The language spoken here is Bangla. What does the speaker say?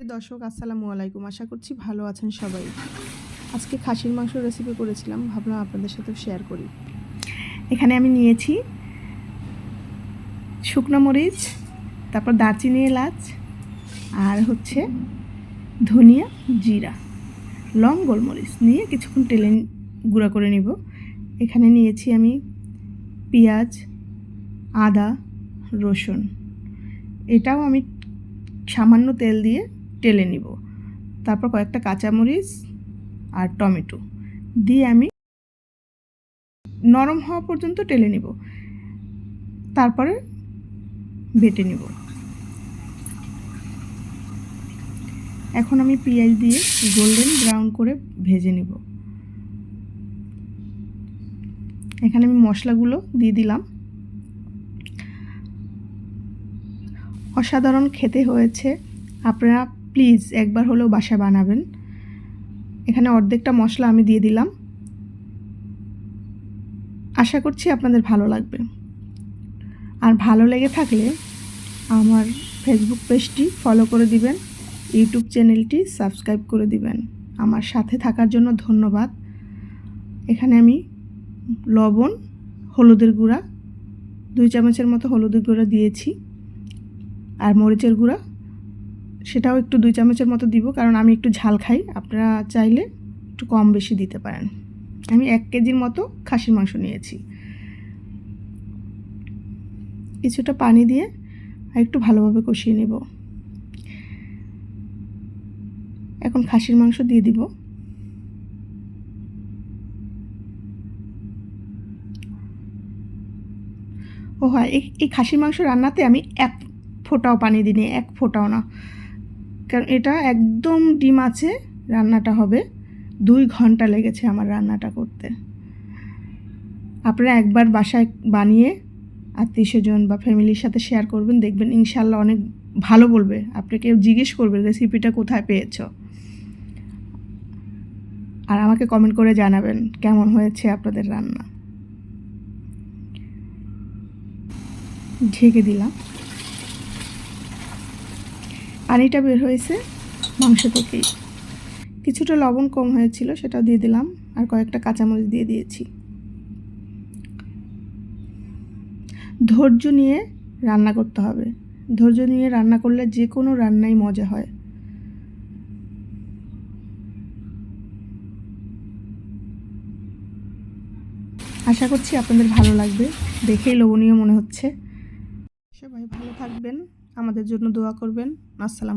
দর্শক আসসালামু আলাইকুম, আশা করছি ভালো আছেন সবাই। আজকে খাসির মাংস রেসিপি করেছিলাম, ভাবলাম আপনাদের সাথে শেয়ার করি। এখানে আমি নিয়েছি শুকনো মরিচ, তারপর দারচিনি, এলাচ, আর হচ্ছে ধনিয়া, জিরা, লং, গোলমরিচ নিয়ে কিছুক্ষণ তেলে গুঁড়া করে নিব। এখানে নিয়েছি আমি পেঁয়াজ, আদা, রসুন, এটাও আমি সামান্য তেল দিয়ে টেলে নিব। তারপর কয়েকটা কাঁচামরিচ আর টমেটো দিয়ে আমি নরম হওয়া পর্যন্ত টেলে নিব, তারপরে বেটে নিব। এখন আমি পেঁয়াজ দিয়ে গোল্ডেন ব্রাউন করে ভেজে নিব। এখানে আমি মশলাগুলো দিয়ে দিলাম। অসাধারণ খেতে হয়েছে, আপনারা প্লিজ একবার হলেও বাসায় বানাবেন। এখানে অর্ধেকটা মশলা আমি দিয়ে দিলাম, আশা করছি আপনাদের ভালো লাগবে। আর ভালো লেগে থাকলে আমার ফেসবুক পেজটি ফলো করে দিবেন, ইউটিউব চ্যানেলটি সাবস্ক্রাইব করে দিবেন। আমার সাথে থাকার জন্য ধন্যবাদ। এখানে আমি লবণ, হলুদের গুঁড়া 2 চামচের মতো হলুদের গুঁড়া দিয়েছি, আর মরিচের গুঁড়া সেটাও একটু 2 চামচের মতো দিব, কারণ আমি একটু ঝাল খাই, আপনারা চাইলে একটু কম বেশি দিতে পারেন। আমি 1 কেজির মতো খাসির মাংস নিয়েছি। কিছুটা পানি দিয়ে আর একটু ভালোভাবে কষিয়ে নেব। এখন খাসির মাংস দিয়ে দিব। ও হয়, এই খাসির মাংস রান্নাতে আমি 1 ফোঁটাও পানি দিইনি, 1 ফোঁটাও না, কারণ এটা একদম ডিম আছে রান্নাটা হবে। 2 ঘন্টা লেগেছে আমার রান্নাটা করতে। আপনারা একবার বাসায় বানিয়ে আত্মীয়স্বজন বা ফ্যামিলির সাথে শেয়ার করবেন, দেখবেন ইনশাল্লাহ অনেক ভালো বলবে। আপনাকে জিজ্ঞেস করবে রেসিপিটা কোথায় পেয়েছো, আর আমাকে কমেন্ট করে জানাবেন কেমন হয়েছে আপনাদের রান্না। ঢেকে দিলাম, পানিটা বের হয়েছে মাংস থেকেই। কিছুটা লবণ কম হয়েছিল, সেটাও দিয়ে দিলাম, আর কয়েকটা কাঁচামরিচ দিয়ে দিয়েছি। ধৈর্য নিয়ে রান্না করতে হবে, ধৈর্য নিয়ে রান্না করলে যে কোনো রান্নাই মজা হয়। আশা করছি আপনাদের ভালো লাগবে, দেখেই লোভনীয় মনে হচ্ছে। সবাই ভালো থাকবেন, আমাদের জন্য দোয়া করবেন। আসসালাম।